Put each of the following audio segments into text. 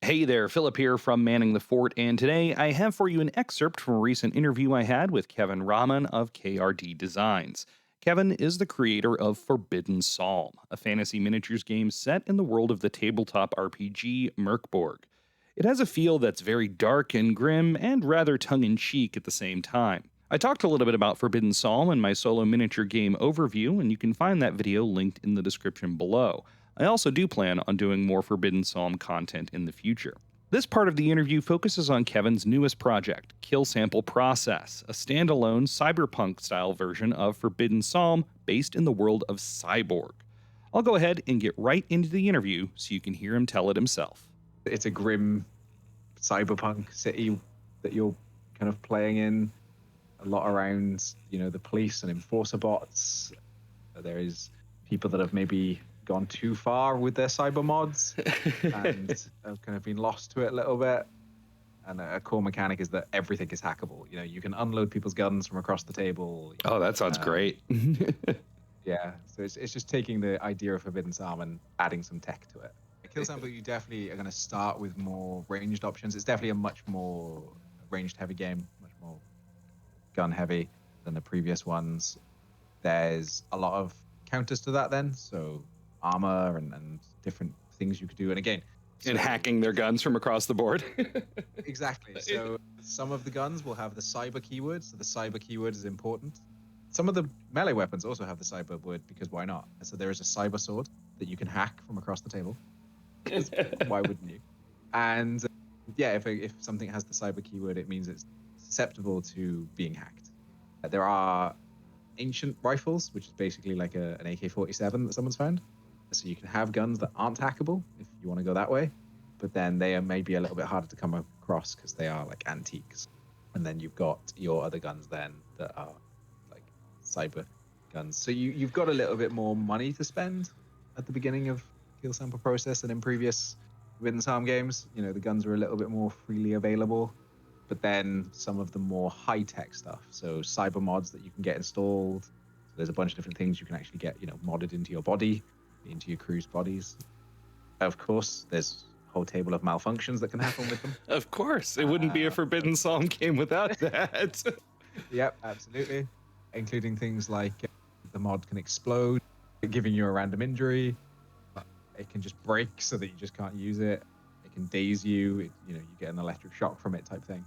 Hey there, Philip here from Manning the Fort, and today I have for you an excerpt from a recent interview I had with Kevin Rahman of KRD Designs. Kevin is the creator of Forbidden Psalm, a fantasy miniatures game set in the world of the tabletop RPG Merkborg. It has a feel that's very dark and grim and rather tongue in cheek at the same time. I talked a little bit about Forbidden Psalm in my solo miniature game overview, and you can find that video linked in the description below. I also do plan on doing more Forbidden Psalm content in the future. This part of the interview focuses on Kevin's newest project, Kill Sample Process, a standalone cyberpunk style version of Forbidden Psalm based in the world of Cyborg. I'll go ahead and get right into the interview so you can hear him tell it himself. It's a grim cyberpunk city that you're kind of playing in. A lot around, the police and enforcer bots. There is people that have maybe gone too far with their cyber mods and have kind of been lost to it a little bit. And a core mechanic is that everything is hackable. You can unload people's guns from across the table. Oh, that sounds great. Yeah, so it's just taking the idea of Forbidden Psalm and adding some tech to it. Kill Sample, you definitely are going to start with more ranged options. It's definitely a much more ranged heavy game, much more gun heavy than the previous ones. There's a lot of counters to that then, so armor and different things you could do. And again, And hacking their guns from across the board. exactly. So some of the guns will have the cyber keyword, so the cyber keyword is important. Some of the melee weapons also have the cyber word because why not? So there is a cyber sword that you can hack from across the table. Why wouldn't you? And yeah, if something has the cyber keyword, it means it's susceptible to being hacked. There are ancient rifles, which is basically like an AK-47 that someone's found. So you can have guns that aren't hackable if you want to go that way, but then they are maybe a little bit harder to come across because they are like antiques. And then you've got your other guns then that are like cyber guns. So you've got a little bit more money to spend at the beginning of Kill Sample Process than in previous Forbidden Psalm games. The guns are a little bit more freely available. But then some of the more high-tech stuff, so cyber mods that you can get installed. So there's a bunch of different things you can actually get, modded into your body, into your crew's bodies. Of course, there's a whole table of malfunctions that can happen with them. Of course, it wouldn't be a Forbidden Psalm game without that. Yep, absolutely. Including things like the mod can explode, giving you a random injury. It can just break so that you just can't use it. It can daze you. You get an electric shock from it type thing.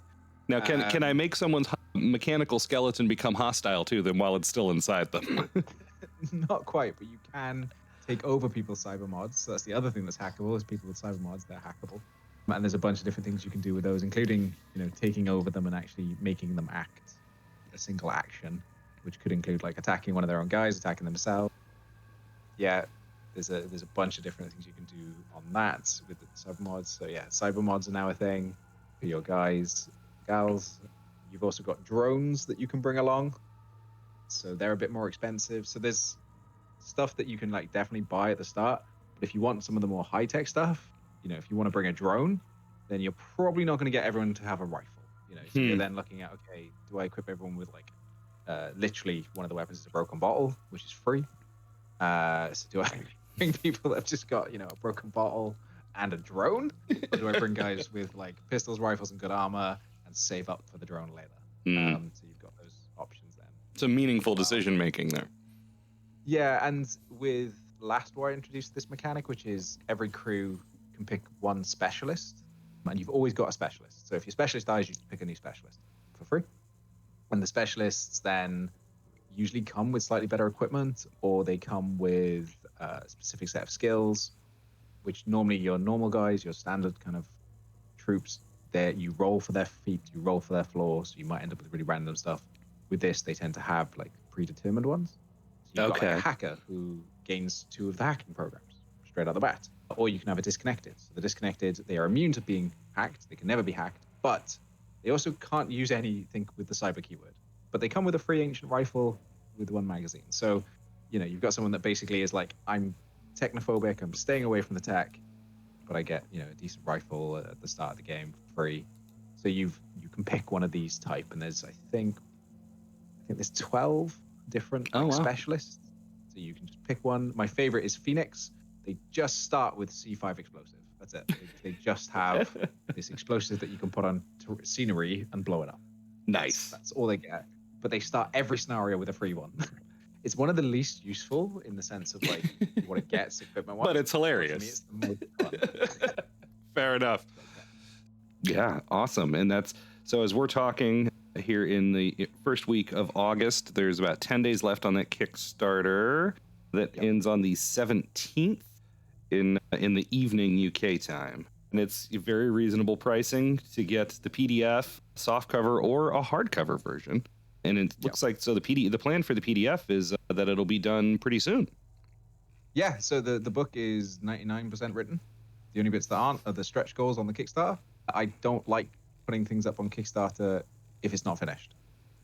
Now, can I make someone's mechanical skeleton become hostile to them while it's still inside them? Not quite, but you can take over people's cyber mods. So that's the other thing that's hackable is people with cyber mods, they're hackable. And there's a bunch of different things you can do with those, including, taking over them and actually making them act a single action, which could include like attacking one of their own guys, attacking themselves. Yeah, there's a bunch of different things you can do on that with the cyber mods. So yeah, cyber mods are now a thing for your guys, gals. You've also got drones that you can bring along, so they're a bit more expensive. So there's stuff that you can like definitely buy at the start, but if you want some of the more high-tech stuff, if you want to bring a drone, then you're probably not going to get everyone to have a rifle. So you're then looking at, okay, do I equip everyone with like literally one of the weapons is a broken bottle, which is free? So do I bring people that have just got a broken bottle and a drone, or do I bring guys with like pistols, rifles, and good armor and save up for the drone later? So you've got those options then. Some meaningful decision making there. Yeah, and with Last War I introduced this mechanic, which is every crew can pick one specialist, and you've always got a specialist. So if your specialist dies, you pick a new specialist for free. And the specialists then usually come with slightly better equipment, or they come with a specific set of skills, which normally your normal guys, your standard kind of troops, there you roll for their feet, you roll for their floor, so you might end up with really random stuff. With this, they tend to have like predetermined ones. So you've got like a hacker who gains 2 of the hacking programs straight out the bat. Or you can have a disconnected. So the disconnected, they are immune to being hacked. They can never be hacked, but they also can't use anything with the cyber keyword. But they come with a free ancient rifle with 1 magazine. So, you've got someone that basically is like, I'm technophobic, I'm staying away from the tech, but I get, a decent rifle at the start of the game for free. So you can pick one of these type, and there's I think there's 12 different specialists. So you can just pick one. My favorite is Phoenix. They just start with C5 explosive. That's it. They just have this explosive that you can put on scenery and blow it up. Nice. That's all they get. But they start every scenario with a free one. It's one of the least useful in the sense of like what it gets equipment wise. But it's hilarious. For me, it's the most fun. Fair enough. Yeah, awesome. And that's so as we're talking here in the first week of August, there's about 10 days left on that Kickstarter that ends on the 17th in the evening UK time. And it's very reasonable pricing to get the PDF, softcover, or a hardcover version. And it looks like so the plan for the PDF is that it'll be done pretty soon. Yeah, so the book is 99% written. The only bits that aren't are the stretch goals on the Kickstarter. I don't like putting things up on Kickstarter if it's not finished,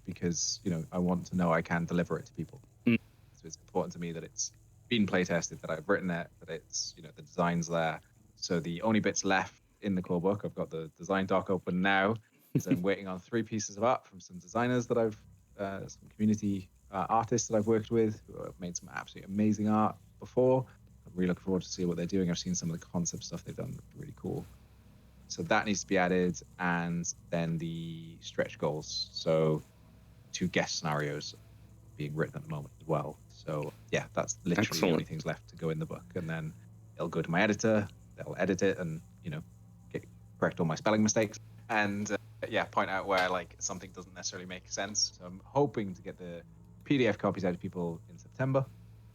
because I want to know I can deliver it to people. So it's important to me that it's been play tested, that I've written it, that it's the design's there. So the only bits left in the core book, I've got the design doc open now, is I'm waiting on 3 pieces of art from some designers that I've some community artists that I've worked with who have made some absolutely amazing art before. I'm really looking forward to see what they're doing. I've seen some of the concept stuff they've done, really cool. So that needs to be added, and then the stretch goals. So 2 guest scenarios being written at the moment as well. So yeah, that's literally the only things left to go in the book, and then it'll go to my editor. They'll edit it and correct all my spelling mistakes, and point out where like something doesn't necessarily make sense. So I'm hoping to get the PDF copies out to people in September.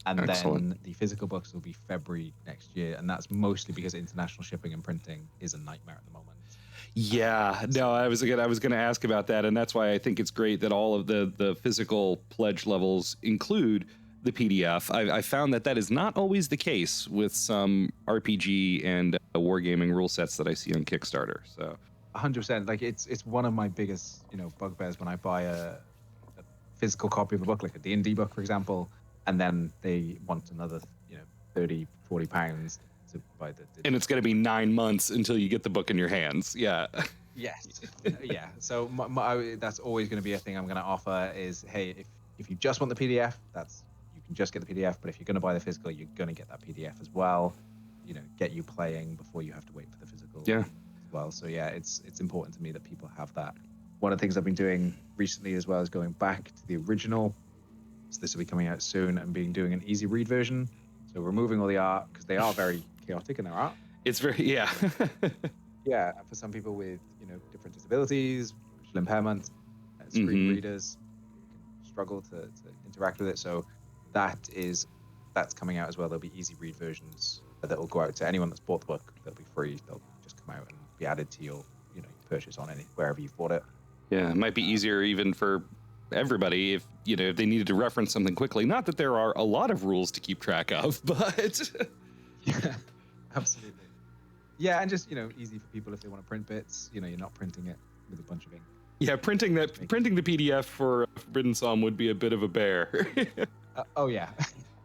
And then the physical books will be February next year, and that's mostly because international shipping and printing is a nightmare at the moment. Yeah, no, I was going to ask about that, and that's why I think it's great that all of the physical pledge levels include the PDF. I found that is not always the case with some RPG and wargaming rule sets that I see on Kickstarter. So 100%, like it's one of my biggest bugbears when I buy a physical copy of a book, like a D&D book, for example. And then they want another, 30, 40 pounds to buy the and it's going to be 9 months until you get the book in your hands. Yeah. Yes. Yeah. So that's always going to be a thing I'm going to offer is, hey, if you just want the PDF, you can just get the PDF. But if you're going to buy the physical, you're going to get that PDF as well. Get you playing before you have to wait for the physical. Yeah. As well. So yeah, it's important to me that people have that. One of the things I've been doing recently as well is going back to the original. So this will be coming out soon and doing an easy read version. So removing all the art, because they are very chaotic in their art. It's very, yeah. Yeah, for some people with, different disabilities, visual impairment, screen readers can struggle to interact with it. So that's coming out as well. There'll be easy read versions that will go out to anyone that's bought the book. They'll be free. They'll just come out and be added to your, purchase on wherever you've bought it. Yeah, it might be easier even for everybody if if they needed to reference something quickly. Not that there are a lot of rules to keep track of, but yeah, absolutely. Yeah, and just easy for people if they want to print bits. You're not printing it with a bunch of ink. Yeah, printing the PDF for Forbidden Psalm would be a bit of a bear. Oh yeah.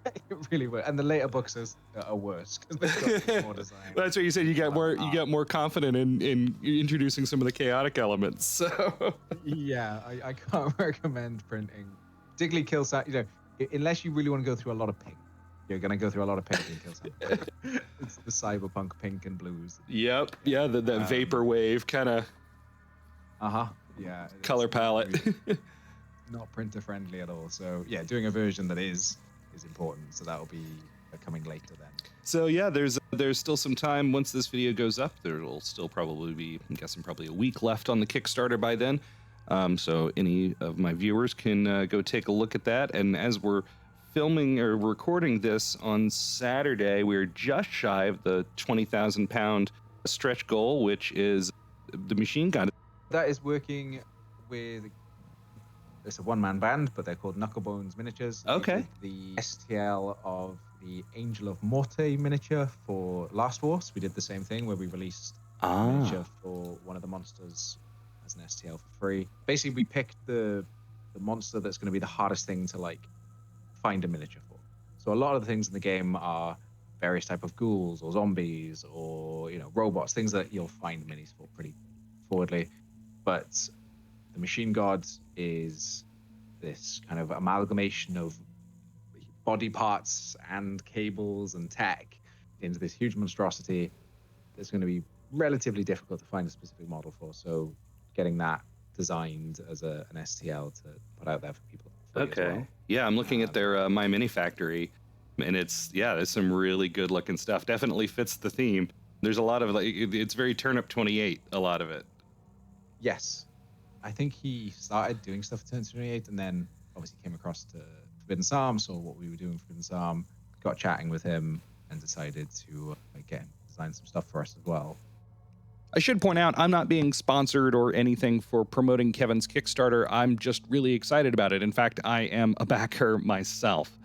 It really would, and the later books are worse because they've got more design. That's what you said. You get more confident in introducing some of the chaotic elements. So yeah, I can't recommend printing, particularly Kill Sound. Unless you really want to go through a lot of pink, you're gonna go through a lot of pink in Kill Sound. It's the cyberpunk pink and blues. Yep. Yeah. The vaporwave kind of. Yeah. Color palette. Really not printer friendly at all. So yeah, doing a version that is important. So that'll be coming later then. So yeah, there's still some time once this video goes up. There will still probably be, I'm guessing, probably a week left on the Kickstarter by then. So any of my viewers can go take a look at that. And as we're filming or recording this on Saturday, we're just shy of the 20,000 pound stretch goal, which is the machine gun. That is working with. It's a one-man band, but they're called Knucklebones Miniatures. Okay. The STL of the Angel of Morte miniature for Last Wars. We did the same thing where we released a miniature for one of the monsters as an STL for free. Basically, we picked the monster that's going to be the hardest thing to find a miniature for. So a lot of the things in the game are various type of ghouls or zombies or robots, things that you'll find minis for pretty forwardly. But the Machine God is this kind of amalgamation of body parts and cables and tech into this huge monstrosity. it's going to be relatively difficult to find a specific model for. So getting that designed as an STL to put out there for people free as Okay. well. Yeah, I'm looking at their My Mini Factory, and there's some really good looking stuff. Definitely fits the theme. There's a lot of it's very Turnip 28, a lot of it. Yes, I think he started doing stuff at Turn 28 and then obviously came across to Forbidden Psalm, saw what we were doing for Forbidden Psalm, got chatting with him, and decided to get him to design some stuff for us as well. I should point out I'm not being sponsored or anything for promoting Kevin's Kickstarter. I'm just really excited about it. In fact, I am a backer myself.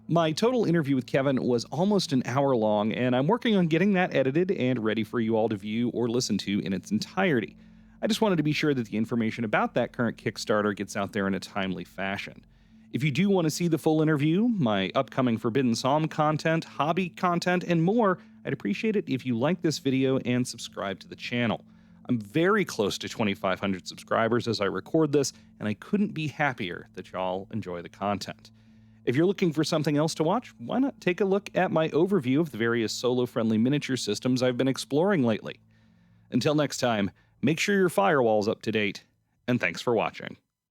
My total interview with Kevin was almost an hour long, and I'm working on getting that edited and ready for you all to view or listen to in its entirety. I just wanted to be sure that the information about that current Kickstarter gets out there in a timely fashion. If you do want to see the full interview, my upcoming Forbidden Psalm content, hobby content, and more, I'd appreciate it if you like this video and subscribe to the channel. I'm very close to 2,500 subscribers as I record this, and I couldn't be happier that y'all enjoy the content. If you're looking for something else to watch, why not take a look at my overview of the various solo-friendly miniature systems I've been exploring lately. Until next time, make sure your firewall's up to date, and thanks for watching.